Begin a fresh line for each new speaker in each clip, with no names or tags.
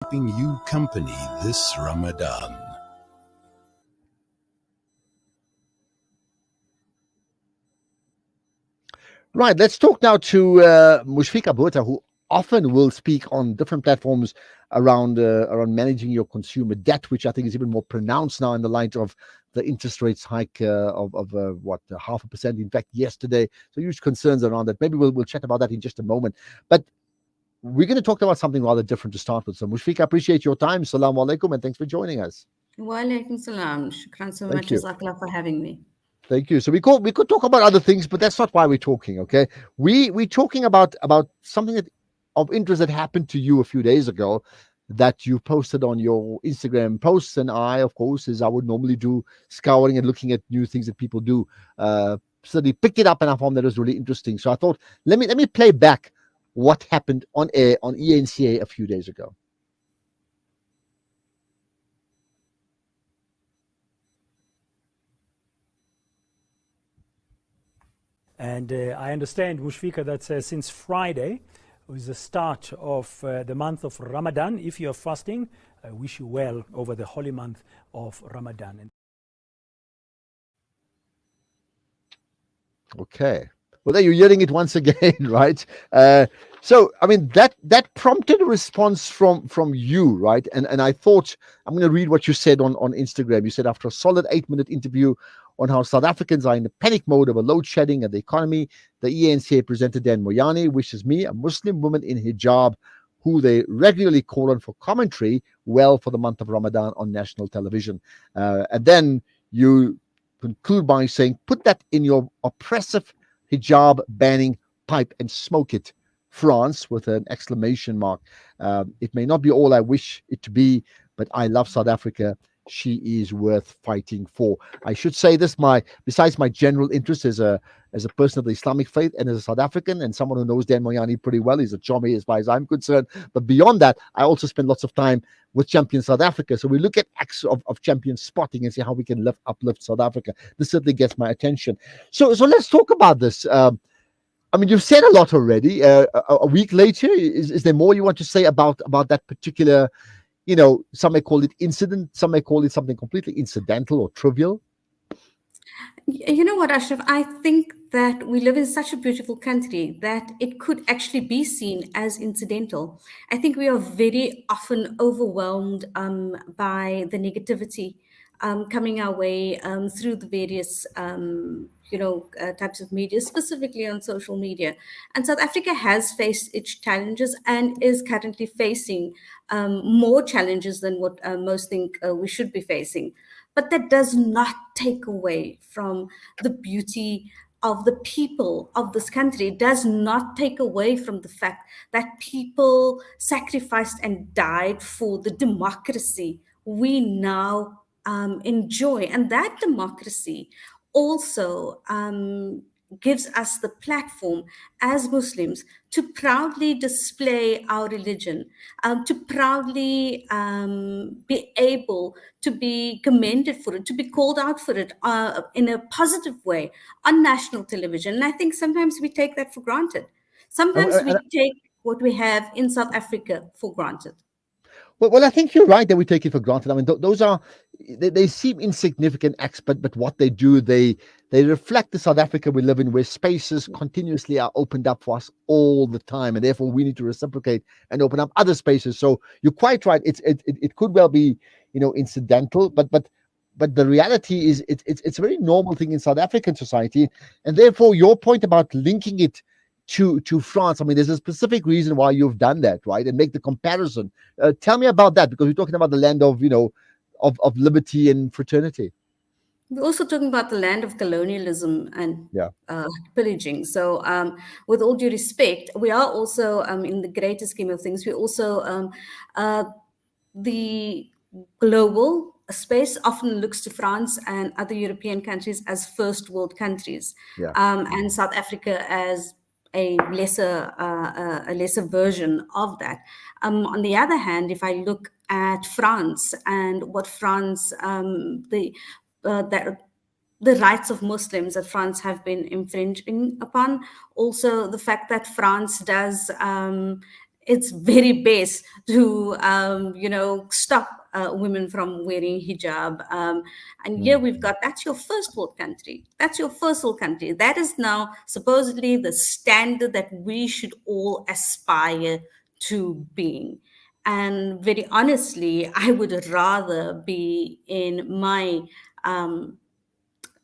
keeping you company this Ramadan.
Right, let's talk now to Moeshfieka Botha, who often will speak on different platforms around managing your consumer debt, which I think is even more pronounced now in the light of the interest rates hike of what 0.5%. In fact, yesterday, so huge concerns around that. Maybe we'll chat about that in just a moment. But we're going to talk about something rather different to start with. So, Moeshfieka, appreciate your time. Assalamu alaikum, and thanks for joining us.
Wa alaikum salam. Shukran so
Thank
much,
you.
Jazakallah, for having me.
Thank you. So we could talk about other things, but that's not why we're talking. Okay, we're talking about something that of interest that happened to you a few days ago, that you posted on your Instagram posts, and I, of course, as I would normally do, scouring and looking at new things that people do. Suddenly picked it up, and I found that it was really interesting. So I thought, let me play back what happened on air on ENCA a few days ago.
And I understand, Moeshfieka, that since Friday is the start of the month of Ramadan. If you're fasting, I wish you well over the holy month of Ramadan.
Okay. Well, there you're hearing it once again, right? So, I mean, that prompted a response from you, right? And I thought, I'm going to read what you said on Instagram. You said, after a solid 8-minute interview on how South Africans are in the panic mode of a load shedding and the economy, the ENCA presenter Dan Moyani wishes me, a Muslim woman in hijab, who they regularly call on for commentary, well for the month of Ramadan on national television. And then you conclude by saying, put that in your oppressive hijab banning pipe and smoke it, France, with an exclamation mark. It may not be all I wish it to be, but I love South Africa. She is worth fighting for. I should say this: besides my general interest as a person of the Islamic faith and as a South African and someone who knows Dan Moyani pretty well, he's a chummy as far as I'm concerned. But beyond that, I also spend lots of time with Champion South Africa. So we look at acts of champion spotting and see how we can uplift South Africa. This certainly gets my attention. So let's talk about this. I mean, you've said a lot already. A week later, is there more you want to say about that particular? Some may call it incident, some may call it something completely incidental or trivial.
You know what, Ashraf? I think that we live in such a beautiful country that it could actually be seen as incidental. I think we are very often overwhelmed by the negativity coming our way through the various types of media, specifically on social media. And South Africa has faced its challenges and is currently facing more challenges than what most think we should be facing. But that does not take away from the beauty of the people of this country. It does not take away from the fact that people sacrificed and died for the democracy we now enjoy. And that democracy also gives us the platform as Muslims to proudly display our religion, to proudly be able to be commended for it, to be called out for it in a positive way on national television. And I think sometimes we take that for granted. Sometimes we take what we have in South Africa for granted.
Well, I think you're right that we take it for granted. I mean, those are they seem insignificant acts, but what they do, they reflect the South Africa we live in, where spaces continuously are opened up for us all the time, and therefore we need to reciprocate and open up other spaces. So you're quite right. It could well be incidental, but the reality is it's a very normal thing in South African society, and therefore your point about linking it to France. I mean, there's a specific reason why you've done that, right? And make the comparison. Tell me about that, because we're talking about the land of of liberty and fraternity.
We're also talking about the land of colonialism and pillaging. So, with all due respect, we are also, in the greater scheme of things, we also the global space often looks to France and other European countries as first world countries, and South Africa as a lesser version of that. On the other hand, if I look at France and what France the rights of Muslims that France have been infringing upon, also the fact that France does its very best to, stop women from wearing hijab. And here we've got, that's your first world country. That's your first world country. That is now supposedly the standard that we should all aspire to being. And very honestly, I would rather be in my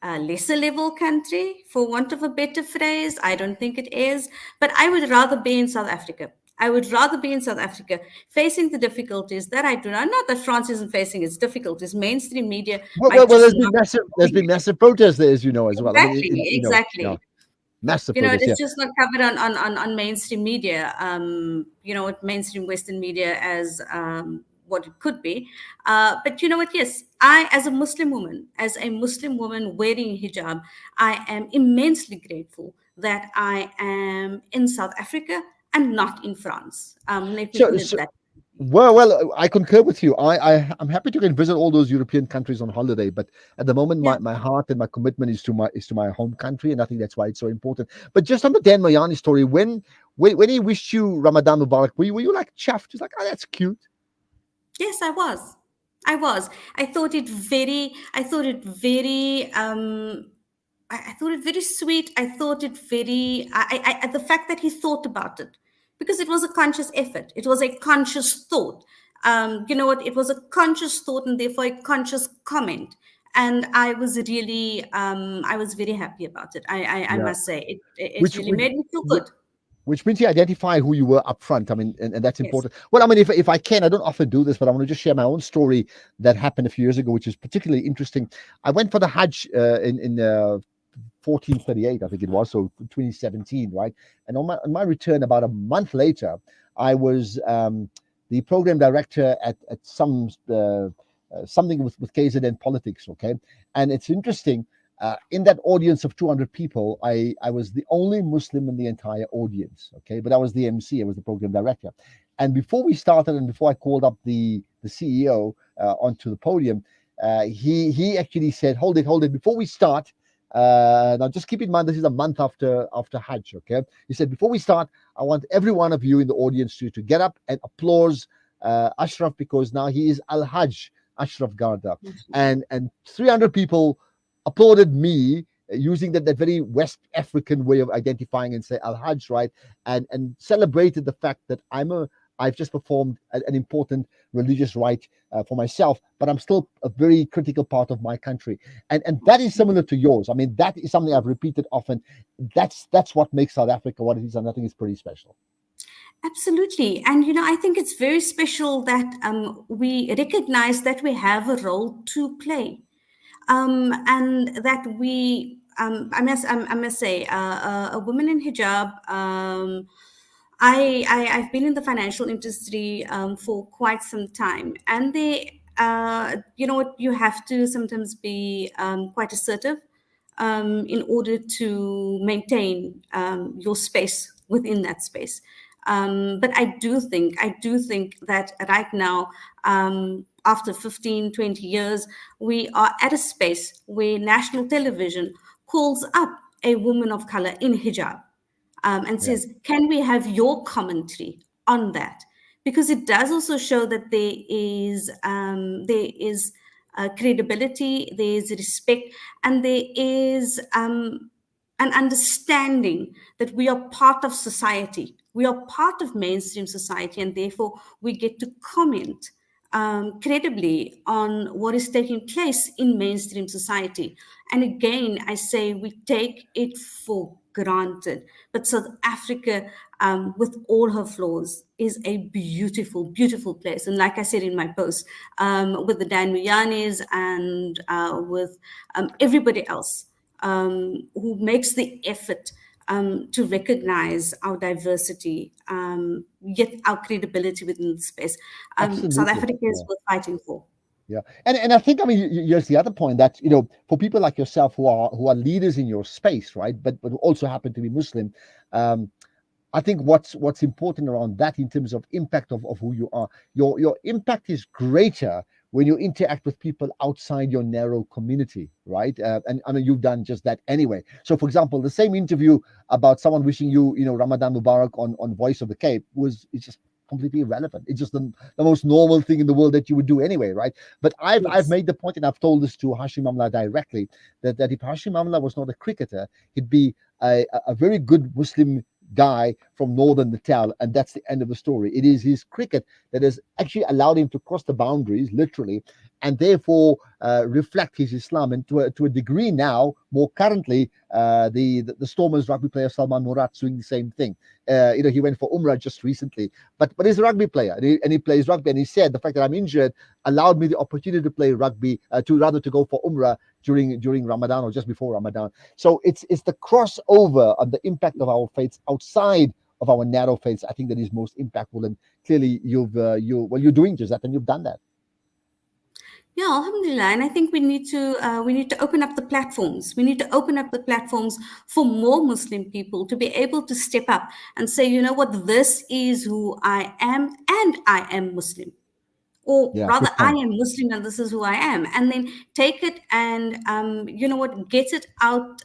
lesser level country, for want of a better phrase. I don't think it is, but I would rather be in South Africa. I would rather be in South Africa facing the difficulties that I do not that France isn't facing its difficulties. Mainstream media might just not.
There's been massive protests there, as you know, as well. I mean,
Exactly, exactly.
massive protests.
It's just not covered on mainstream media, mainstream Western media as what it could be. But you know what? Yes, I, as a Muslim woman wearing hijab, I am immensely grateful that I am in South Africa and not in France. Let me put it that.
Well, I concur with you. I'm happy to go and visit all those European countries on holiday, but at the moment, my heart and my commitment is to my home country, and I think that's why it's so important. But just on the Dan Mayani story, when he wished you Ramadan Mubarak, were you like chuffed? He's like, oh, that's cute.
Yes, I was. I thought it very sweet. I thought it very, the fact that he thought about it, because it was a conscious effort. It was a conscious thought. You know what? It was a conscious thought and therefore a conscious comment. And I was really, I was very happy about it. I must say, it really made me feel good.
Which means you identify who you were up front. I mean, and that's important. Yes. Well, I mean, if I can, I don't often do this, but I want to just share my own story that happened a few years ago, which is particularly interesting. I went for the Hajj in 1438, I think it was, so 2017, right? And on my return, about a month later, I was the program director at some something with KZN politics, okay? And it's interesting. In that audience of 200 people, I was the only Muslim in the entire audience, okay? But I was the MC, I was the program director. And before we started and before I called up the CEO onto the podium, he actually said, hold it, before we start, now just keep in mind, this is a month after Hajj, okay? He said, before we start, I want every one of you in the audience to get up and applause Ashraf, because now he is Al-Hajj, Ashraf Garda. And 300 people applauded me using that very West African way of identifying and say Al-Hajj, right? And celebrated the fact that I've just performed an important religious rite for myself, but I'm still a very critical part of my country. And that is similar to yours. I mean, that is something I've repeated often. That's what makes South Africa what it is, and I think it's pretty special.
Absolutely. And, I think it's very special that we recognize that we have a role to play. And that we, I must say, a woman in hijab. I've been in the financial industry for quite some time, and you have to sometimes be quite assertive in order to maintain your space within that space. But I do think that right now, after 15, 20 years, we are at a space where national television calls up a woman of color in hijab and says, can we have your commentary on that? Because it does also show that there is credibility, there is respect, and there is an understanding that we are part of society. We are part of mainstream society, and therefore we get to comment credibly on what is taking place in mainstream society. And again, I say we take it for granted. But South Africa, with all her flaws, is a beautiful, beautiful place. And like I said in my post, with the Dan Muyanis and with everybody else who makes the effort to recognize our diversity, yet our credibility within the space. South Africa is worth fighting for.
Yeah, and I think, I mean, here's the other point, that for people like yourself who are leaders in your space, right, but also happen to be Muslim, I think what's important around that in terms of impact of who you are, your impact is greater when you interact with people outside your narrow community, right? And I know you've done just that anyway. So, for example, the same interview about someone wishing you, Ramadan Mubarak on Voice of the Cape it's just completely irrelevant. It's just the most normal thing in the world that you would do anyway, right? But I've
Yes.
made the point, and I've told this to Hashim Amla directly, that if Hashim Amla was not a cricketer, he'd be a very good Muslim guy from northern Natal, and that's the end of the story. It is his cricket that has actually allowed him to cross the boundaries, literally, and therefore reflect his Islam. And to a degree now, more currently, the Stormers rugby player Salman Murat's doing the same thing. He went for Umrah just recently, but he's a rugby player, and he plays rugby. And he said the fact that I'm injured allowed me the opportunity to play rugby, to go for Umrah during Ramadan or just before Ramadan. So it's the crossover and the impact of our faiths outside of our narrow faiths. I think that is most impactful, and clearly you're doing just that, and you've done that.
Yeah, alhamdulillah. And I think we need to open up the platforms. We need to open up the platforms for more Muslim people to be able to step up and say, you know what, this is who I am, and I am Muslim. Or
Yeah,
rather,
good
I
point.
am Muslim and this is who I am. And then take it and, you know what, get it out,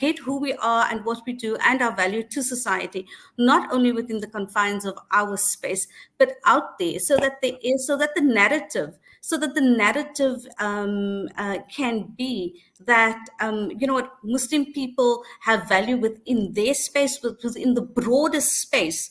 get who we are and what we do and our value to society, not only within the confines of our space, but out there, so that there is, so that the narrative can be that, you know what, Muslim people have value within their space, within the broader space.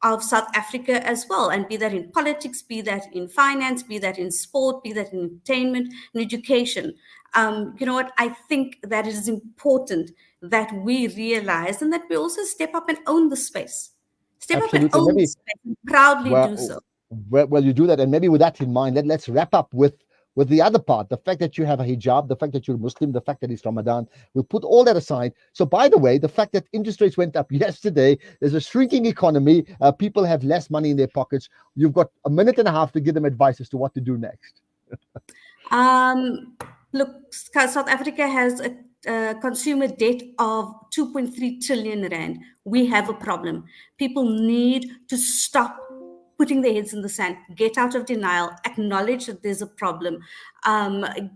Of South Africa as well, and be that in politics, be that in finance, be that in sport, be that in entertainment and education. You know what? I think that it is important that we realize and that we also step up and own the space. Step up and
Absolutely.
own the
Maybe
space and proudly do
well,
so.
well, you do that, and maybe with that in mind, let's wrap up with the other part, the fact that you have a hijab, the fact that you're Muslim, the fact that it's Ramadan. We'll put all that aside. So, by the way, the fact that interest rates went up yesterday, there's a shrinking economy, people have less money in their pockets. You've got a minute and a half to give them advice as to what to do next.
Um, Look, South Africa has a consumer debt of 2.3 trillion rand. We have a problem. People need to stop putting their heads in the sand, get out of denial, acknowledge that there's a problem,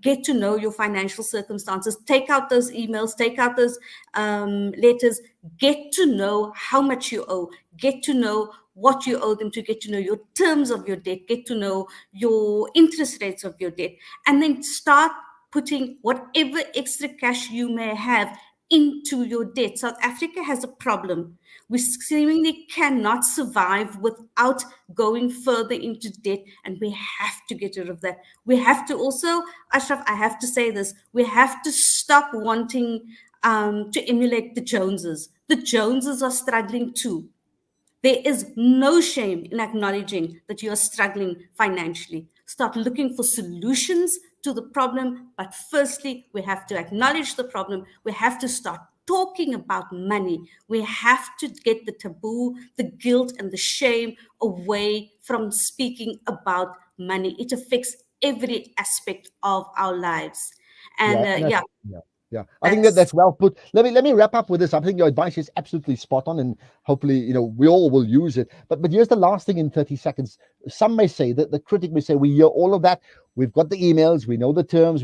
get to know your financial circumstances, take out those emails, take out those letters, get to know how much you owe, get to know what you owe them to, get to know your terms of your debt, get to know your interest rates of your debt, and then start putting whatever extra cash you may have into your debt. South Africa has a problem. We seemingly cannot survive without going further into debt, and we have to get rid of that. We have to also, Ashraf, I have to say this, we have to stop wanting to emulate the Joneses. The Joneses are struggling too. There is no shame in acknowledging that you are struggling financially. Start looking for solutions to the problem. But firstly, we have to acknowledge the problem. We have to start talking about money. We have to get the taboo, the guilt, and the shame away from speaking about money. It affects every aspect of our lives. And
Yeah, and
yeah,
yeah, yeah. I think that
that's
that's well put. Let me wrap up with this. I think your advice is absolutely spot on, and hopefully, we all will use it. But here's the last thing in 30 seconds. Some may say that the critic may say, we hear all of that. We've got the emails, we know the terms,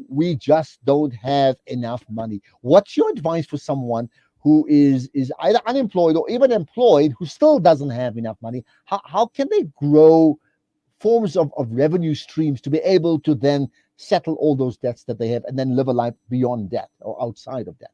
we just don't have enough money. What's your advice for someone who is either unemployed or even employed who still doesn't have enough money? How can they grow forms of revenue streams to be able to then settle all those debts that they have and then live a life beyond debt or outside of debt?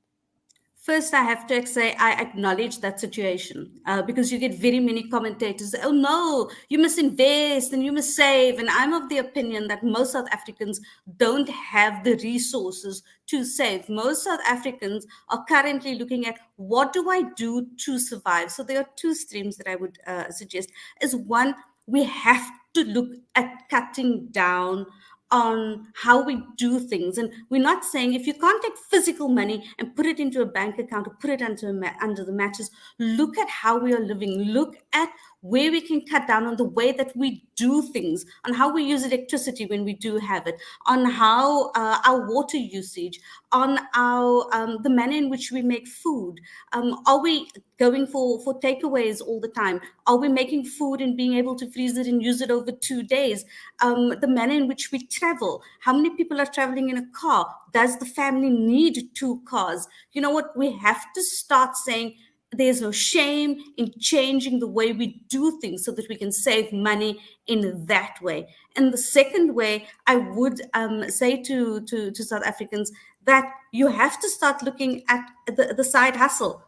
First, I have to say I acknowledge that situation because you get very many commentators. Oh no, you must invest and you must save. And I'm of the opinion that most South Africans don't have the resources to save. Most South Africans are currently looking at what do I do to survive. So there are two streams that I would suggest. Is one, we have to look at cutting down on how we do things. And we're not saying if you can't take physical money and put it into a bank account or put it under the mattress, look at how we are living, look at where we can cut down on the way that we do things, on how we use electricity when we do have it, on how our water usage, on our the manner in which we make food. Are we going for takeaways all the time? Are we making food and being able to freeze it and use it over 2 days? The manner in which we travel. How many people are traveling in a car? Does the family need two cars? You know what? We have to start saying, there's no shame in changing the way we do things so that we can save money in that way. And the second way, I would say to South Africans that you have to start looking at the side hustle.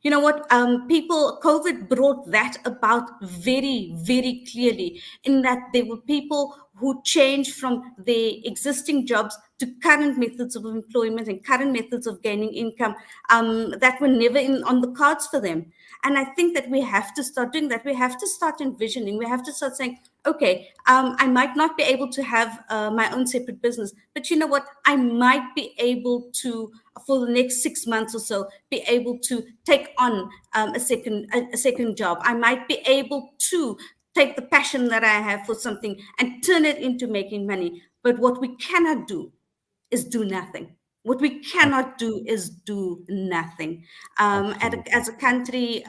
You know what? COVID brought that about very, very clearly, in that there were people who changed from their existing jobs to current methods of employment and current methods of gaining income that were never on the cards for them. And I think that we have to start doing that. We have to start envisioning. We have to start saying, okay, I might not be able to have my own separate business, but you know what? I might be able to, for the next 6 months or so, be able to take on a second job. I might be able to take the passion that I have for something and turn it into making money. But what we cannot do is do nothing. What we cannot do is do nothing. As a country,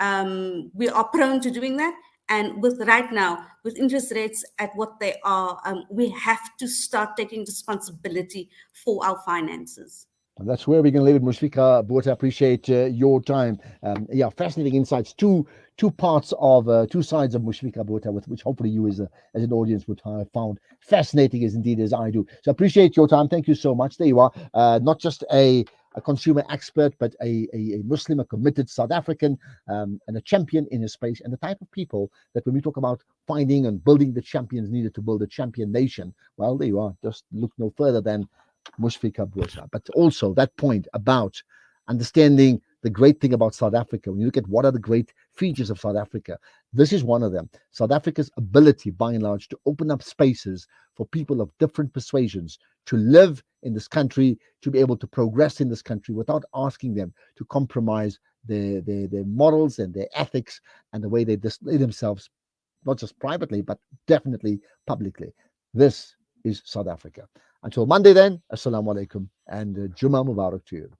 we are prone to doing that. And with right now, with interest rates at what they are, we have to start taking responsibility for our finances.
And that's where we're going to leave it. Moeshfieka, Botha, appreciate your time. Yeah, fascinating insights. Two parts of two sides of Moeshfieka, Botha, which hopefully you as an audience would have found fascinating as indeed as I do. So appreciate your time. Thank you so much. There you are. Not just a consumer expert, but a Muslim, a committed South African, and a champion in his space, and the type of people that when we talk about finding and building the champions needed to build a champion nation, well, there you are. Just look no further than Moeshfieka Botha. But also that point about understanding the great thing about South Africa. When you look at what are the great features of South Africa, this is one of them. South Africa's ability, by and large, to open up spaces for people of different persuasions to live in this country, to be able to progress in this country without asking them to compromise their morals and their ethics and the way they display themselves, not just privately, but definitely publicly. This is South Africa. Until Monday then, Assalamu alaikum and Jummah Mubarak to you.